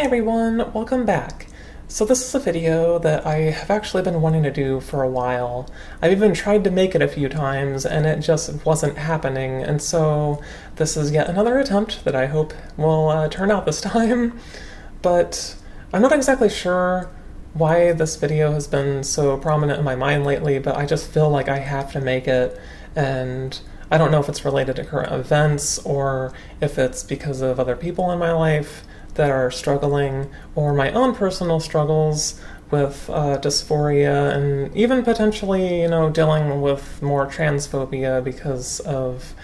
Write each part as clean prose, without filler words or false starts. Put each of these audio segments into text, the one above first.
Hi everyone, welcome back. So this is a video that I have actually been wanting to do for a while. I've even tried to make it a few times and it just wasn't happening, and so this is yet another attempt that I hope will turn out this time. But I'm not exactly sure why this video has been so prominent in my mind lately, but I just feel like I have to make it, and I don't know if it's related to current events or if it's because of other people in my life that are struggling, or my own personal struggles with dysphoria, and even potentially, dealing with more transphobia because of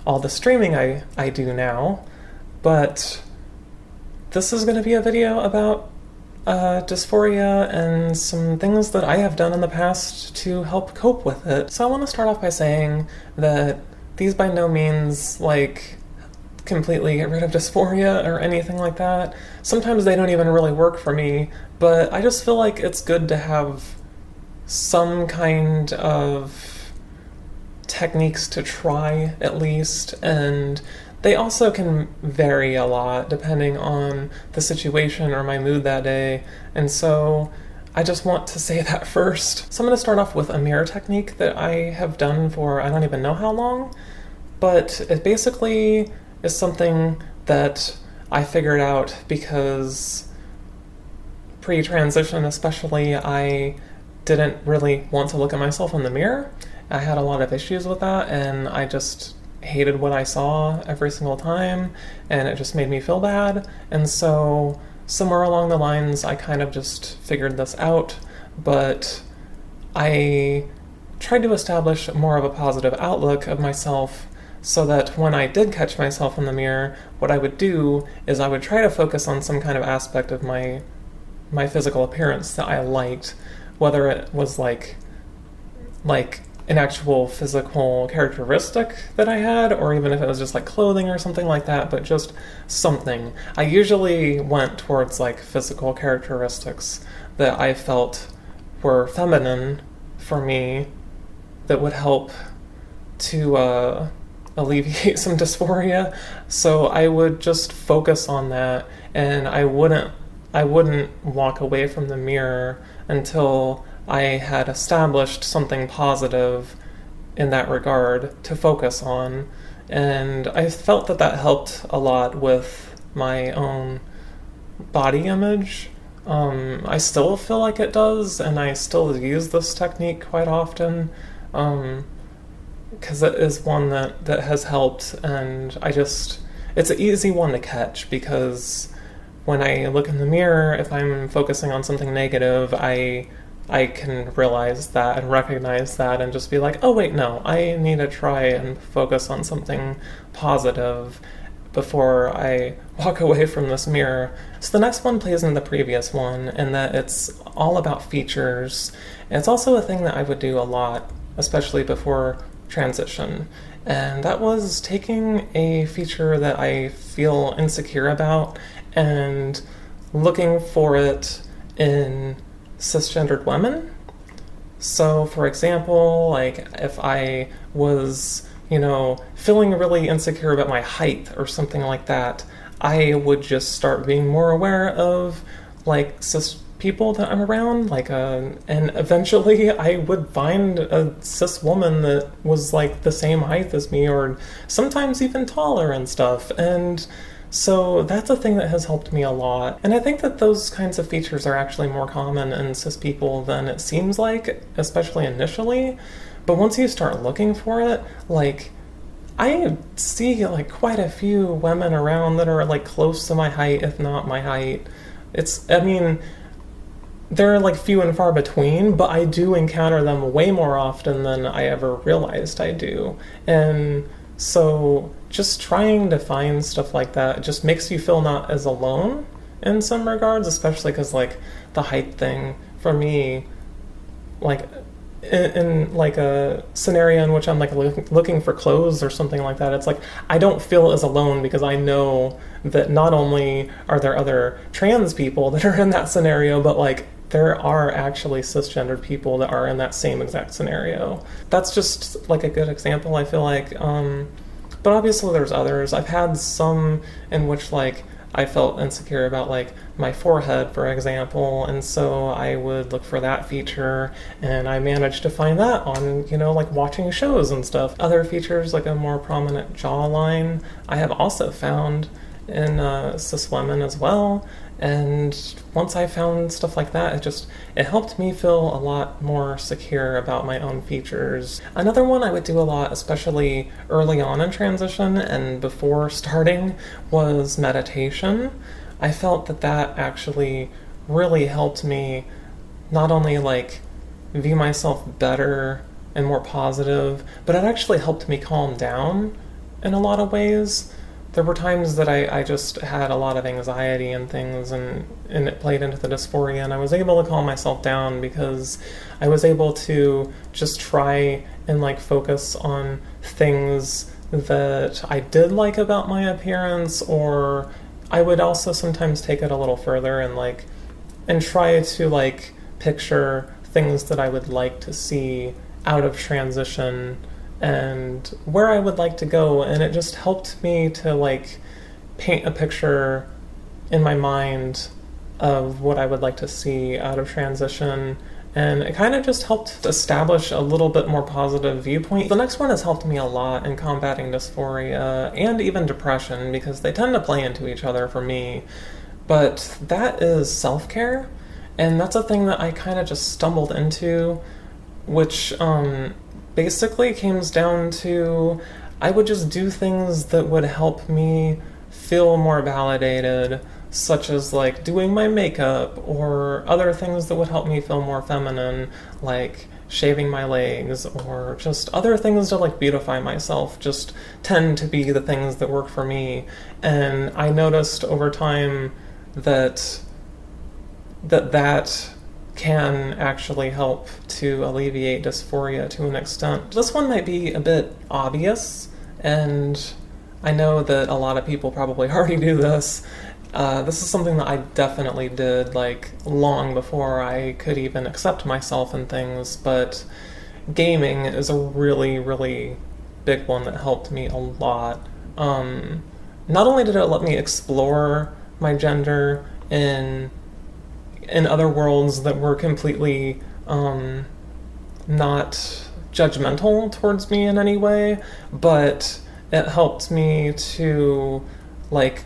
all the streaming I do now. But this is going to be a video about dysphoria and some things that I have done in the past to help cope with it. So I want to start off by saying that these by no means completely get rid of dysphoria or anything like that. Sometimes they don't even really work for me, but I just feel like it's good to have some kind of techniques to try, at least, and they also can vary a lot depending on the situation or my mood that day, and so I just want to say that first. So I'm going to start off with a mirror technique that I have done for I don't even know how long, but it basically is something that I figured out because pre-transition especially, I didn't really want to look at myself in the mirror. I had a lot of issues with that, and I just hated what I saw every single time, and it just made me feel bad. And so somewhere along the lines, I kind of just figured this out, but I tried to establish more of a positive outlook of myself, so that when I did catch myself in the mirror, what I would do is I would try to focus on some kind of aspect of my physical appearance that I liked, whether it was like an actual physical characteristic that I had, or even if it was just like clothing or something like that, but just something. I usually went towards physical characteristics that I felt were feminine for me that would help to alleviate some dysphoria. So I would just focus on that, and I wouldn't walk away from the mirror until I had established something positive in that regard to focus on. And I felt that helped a lot with my own body image. I still feel like it does, and I still use this technique quite often, because it is one that has helped, and it's an easy one to catch, because when I look in the mirror, if I'm focusing on something negative, I can realize that and recognize that and just be like, oh wait, no, I need to try and focus on something positive before I walk away from this mirror. So the next one plays into the previous one, in that it's all about features. And it's also a thing that I would do a lot, especially before transition, and that was taking a feature that I feel insecure about and looking for it in cisgendered women. So for example, if I was feeling really insecure about my height or something like that, I would just start being more aware of cis people that I'm around, and eventually I would find a cis woman that was the same height as me, or sometimes even taller and stuff. And so that's a thing that has helped me a lot. And I think that those kinds of features are actually more common in cis people than it seems like, especially initially. But once you start looking for it, I see quite a few women around that are close to my height, if not my height. They're few and far between, but I do encounter them way more often than I ever realized I do. And so just trying to find stuff like that just makes you feel not as alone in some regards, especially because the height thing for me, in a scenario in which I'm looking for clothes or something like that, it's I don't feel as alone, because I know that not only are there other trans people that are in that scenario, but there are actually cisgendered people that are in that same exact scenario. That's just a good example, I feel like. But obviously there's others. I've had some in which I felt insecure about like my forehead, for example, and so I would look for that feature, and I managed to find that on, like watching shows and stuff. Other features like a more prominent jawline I have also found in cis women as well. And once I found stuff like that, it helped me feel a lot more secure about my own features. Another one I would do a lot, especially early on in transition and before starting, was meditation. I felt that actually really helped me not only like view myself better and more positive, but it actually helped me calm down in a lot of ways. There were times that I just had a lot of anxiety and things, and it played into the dysphoria, and I was able to calm myself down because I was able to just try and like focus on things that I did like about my appearance, or I would also sometimes take it a little further and try to like picture things that I would like to see out of transition and where I would like to go, and it just helped me to like paint a picture in my mind of what I would like to see out of transition, and it kind of just helped establish a little bit more positive viewpoint. The next one has helped me a lot in combating dysphoria and even depression because they tend to play into each other for me, but that is self-care, and that's a thing that I kind of just stumbled into, which basically comes down to I would just do things that would help me feel more validated, such as like doing my makeup or other things that would help me feel more feminine, like shaving my legs, or just other things to like beautify myself just tend to be the things that work for me. And I noticed over time that can actually help to alleviate dysphoria to an extent. This one might be a bit obvious, and I know that a lot of people probably already do this. This is something that I definitely did like long before I could even accept myself and things, but gaming is a really, really big one that helped me a lot. Not only did it let me explore my gender in other worlds that were completely not judgmental towards me in any way, but it helped me to like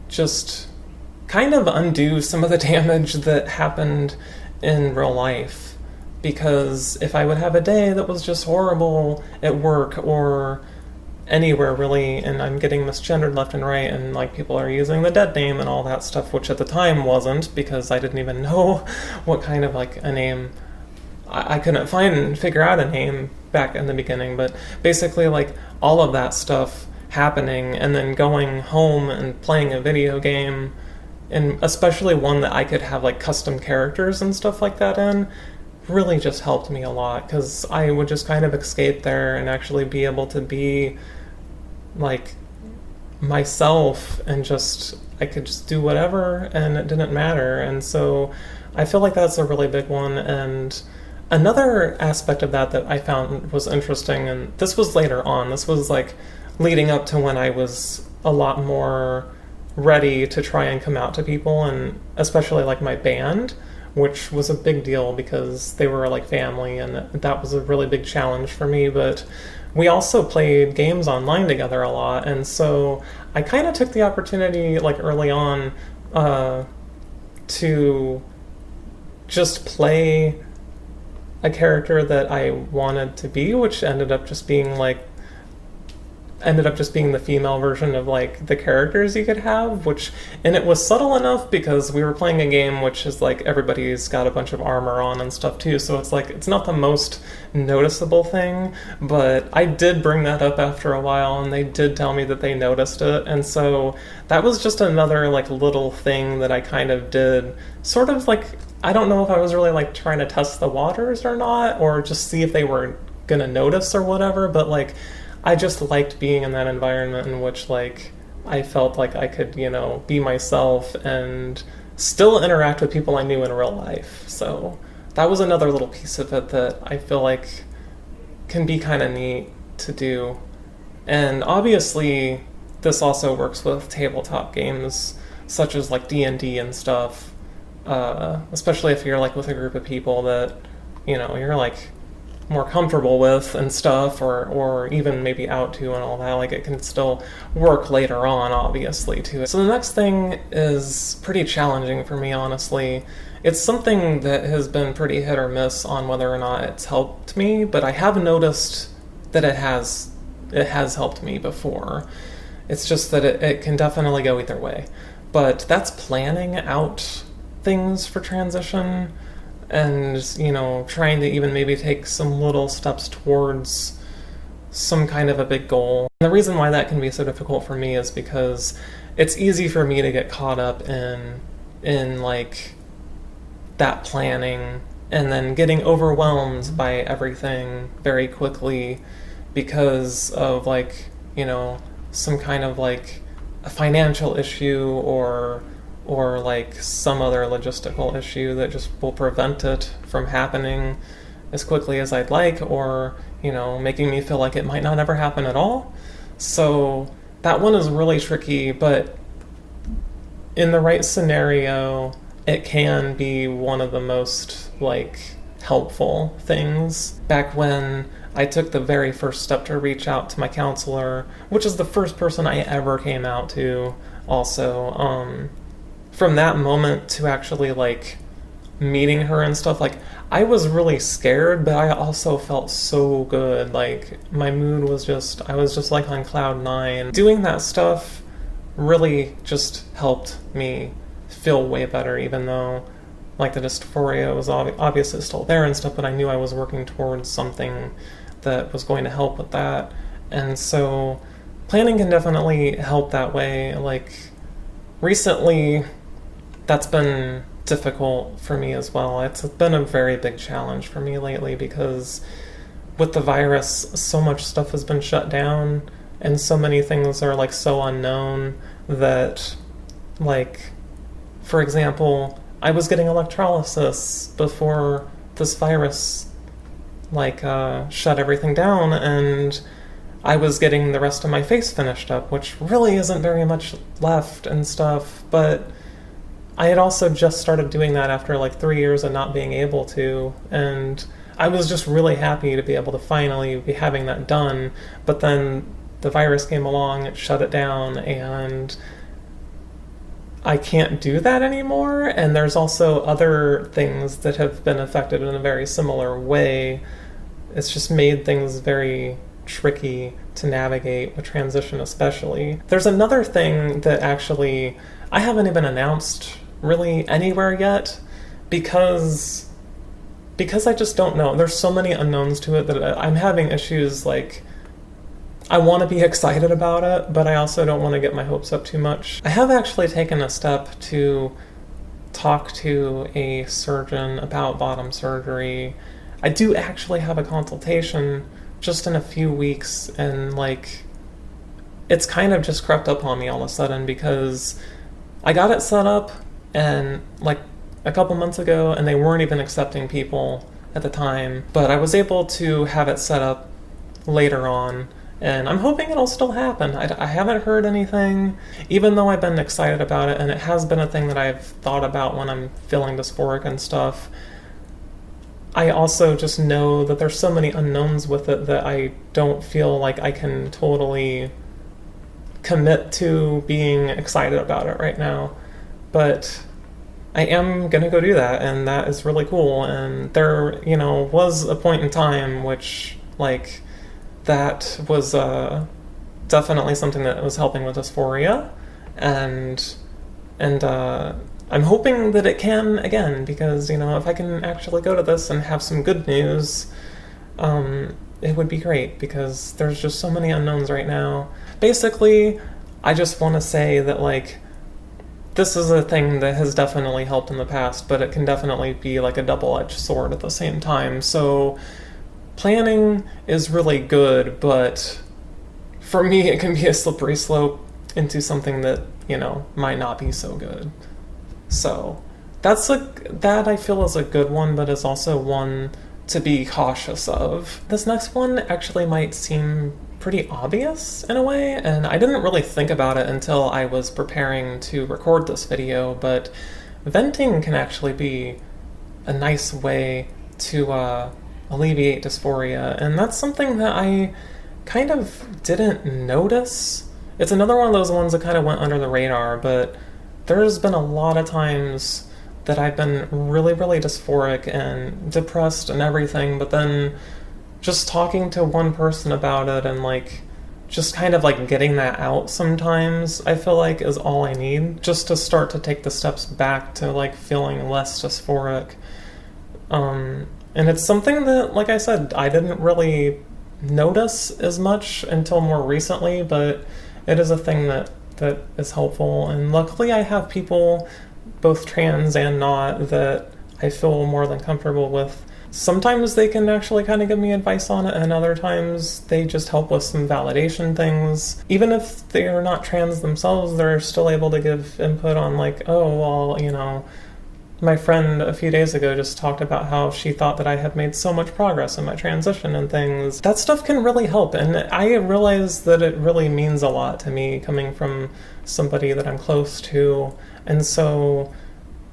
just kind of undo some of the damage that happened in real life. Because if I would have a day that was just horrible at work or anywhere really, and I'm getting misgendered left and right, and like people are using the dead name and all that stuff, which at the time wasn't, because I didn't even know what kind of like a name. I couldn't figure out a name back in the beginning, but basically like all of that stuff happening and then going home and playing a video game, and especially one that I could have like custom characters and stuff like that in, really just helped me a lot, because I would just kind of escape there and actually be able to be like myself, and I could just do whatever and it didn't matter. And so I feel like that's a really big one. And another aspect of that I found was interesting, and this was later on, this was like leading up to when I was a lot more ready to try and come out to people, and especially like my band, which was a big deal because they were like family, and that was a really big challenge for me. But we also played games online together a lot, and so I kind of took the opportunity like early on to just play a character that I wanted to be, which ended up just being the female version of like the characters you could have, and it was subtle enough because we were playing a game which is like everybody's got a bunch of armor on and stuff too, so it's like it's not the most noticeable thing, but I did bring that up after a while, and they did tell me that they noticed it. And so that was just another like little thing that I kind of did, sort of like, I don't know if I was really like trying to test the waters or not, or just see if they were gonna notice or whatever, but like I just liked being in that environment in which like I felt like I could, be myself and still interact with people I knew in real life. So that was another little piece of it that I feel like can be kind of neat to do. And obviously this also works with tabletop games. such as like D&D and stuff, especially if you're like with a group of people that, you know, you're like more comfortable with and stuff, or even maybe out to and all that, like it can still work later on, obviously, too. So the next thing is pretty challenging for me, honestly. It's something that has been pretty hit or miss on whether or not it's helped me, but I have noticed that it has helped me before. It's just that it can definitely go either way. But that's planning out things for transition, and, you know, trying to even maybe take some little steps towards some kind of a big goal. And the reason why that can be so difficult for me is because it's easy for me to get caught up in like that planning and then getting overwhelmed by everything very quickly because of, like, you know, some kind of like a financial issue or like some other logistical issue that just will prevent it from happening as quickly as I'd like, or, you know, making me feel like it might not ever happen at all. So that one is really tricky, but in the right scenario, it can be one of the most, like, helpful things. Back when I took the very first step to reach out to my counselor, which is the first person I ever came out to also, from that moment to actually, like, meeting her and stuff, like, I was really scared, but I also felt so good. Like, my mood was just, I was just like on cloud nine. Doing that stuff really just helped me feel way better, even though, like, the dysphoria was obviously still there and stuff, but I knew I was working towards something that was going to help with that. And so planning can definitely help that way. Like, recently, that's been difficult for me as well. It's been a very big challenge for me lately because with the virus, so much stuff has been shut down and so many things are, like, so unknown that, like, for example, I was getting electrolysis before this virus, like, shut everything down, and I was getting the rest of my face finished up, which really isn't very much left and stuff, but I had also just started doing that after like 3 years of not being able to, and I was just really happy to be able to finally be having that done. But then the virus came along, it shut it down, and I can't do that anymore. And there's also other things that have been affected in a very similar way. It's just made things very tricky to navigate with transition, especially. There's another thing that actually I haven't even announced really anywhere yet because I just don't know. There's so many unknowns to it that I'm having issues. Like, I want to be excited about it, but I also don't want to get my hopes up too much. I have actually taken a step to talk to a surgeon about bottom surgery. I do actually have a consultation just in a few weeks, and, like, it's kind of just crept up on me all of a sudden because I got it set up and, like, a couple months ago, and they weren't even accepting people at the time, but I was able to have it set up later on, and I'm hoping it'll still happen. I haven't heard anything, even though I've been excited about it, and it has been a thing that I've thought about when I'm feeling dysphoric and stuff. I also just know that there's so many unknowns with it that I don't feel like I can totally commit to being excited about it right now. But I am going to go do that, and that is really cool. And there, you know, was a point in time which, like, that was definitely something that was helping with dysphoria, and I'm hoping that it can again, because, you know, if I can actually go to this and have some good news, it would be great, because there's just so many unknowns right now. Basically, I just want to say that, like, this is a thing that has definitely helped in the past, but it can definitely be like a double-edged sword at the same time. So planning is really good, but for me it can be a slippery slope into something that, you know, might not be so good. So that I feel is a good one, but is also one to be cautious of. This next one actually might seem pretty obvious in a way, and I didn't really think about it until I was preparing to record this video, but venting can actually be a nice way to alleviate dysphoria, and that's something that I kind of didn't notice. It's another one of those ones that kind of went under the radar, but there's been a lot of times that I've been really, really dysphoric and depressed and everything, but then just talking to one person about it and like just kind of like getting that out sometimes, I feel like is all I need just to start to take the steps back to like feeling less dysphoric. And it's something that, like I said, I didn't really notice as much until more recently, but it is a thing that is helpful. And luckily I have people, both trans and not, that I feel more than comfortable with. Sometimes they can actually kind of give me advice on it, and other times they just help with some validation things. Even if they're not trans themselves, they're still able to give input on like, oh, well, you know, my friend a few days ago just talked about how she thought that I had made so much progress in my transition and things. That stuff can really help, and I realize that it really means a lot to me coming from somebody that I'm close to, and so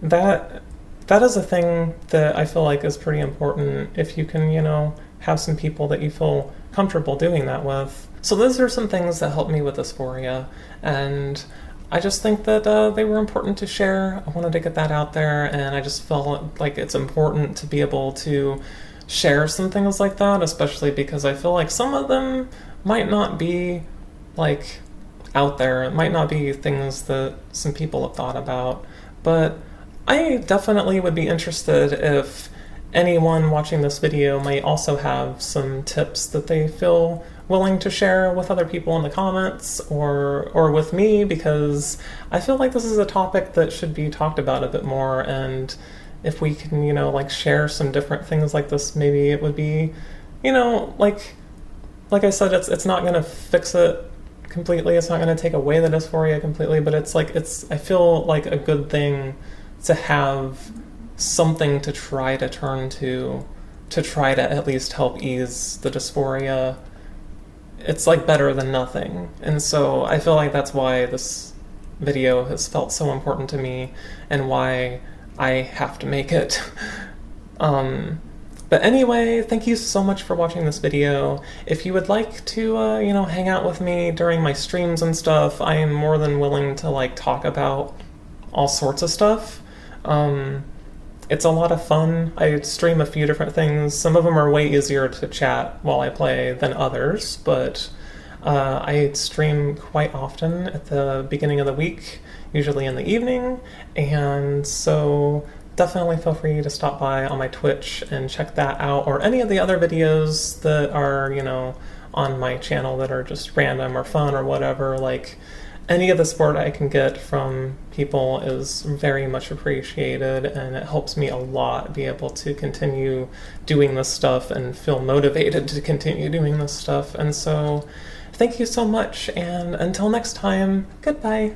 that is a thing that I feel like is pretty important if you can, you know, have some people that you feel comfortable doing that with. So those are some things that helped me with dysphoria, and I just think that they were important to share. I wanted to get that out there, and I just felt like it's important to be able to share some things like that, especially because I feel like some of them might not be like out there. It might not be things that some people have thought about, but I definitely would be interested if anyone watching this video might also have some tips that they feel willing to share with other people in the comments or with me, because I feel like this is a topic that should be talked about a bit more, and if we can, you know, like share some different things like this, maybe it would be, you know, like I said, it's not going to fix it completely, it's not going to take away the dysphoria completely, but it's like, I feel like a good thing to have something to try to turn to try to at least help ease the dysphoria. It's like better than nothing. And so I feel like that's why this video has felt so important to me and why I have to make it. But anyway, thank you so much for watching this video. If you would like to, you know, hang out with me during my streams and stuff, I am more than willing to like talk about all sorts of stuff. It's a lot of fun. I stream a few different things. Some of them are way easier to chat while I play than others, but I stream quite often at the beginning of the week, usually in the evening, and so definitely feel free to stop by on my Twitch and check that out, or any of the other videos that are, you know, on my channel that are just random or fun or whatever. Like, any of the support I can get from people is very much appreciated, and it helps me a lot be able to continue doing this stuff and feel motivated to continue doing this stuff. And so thank you so much, and until next time, goodbye.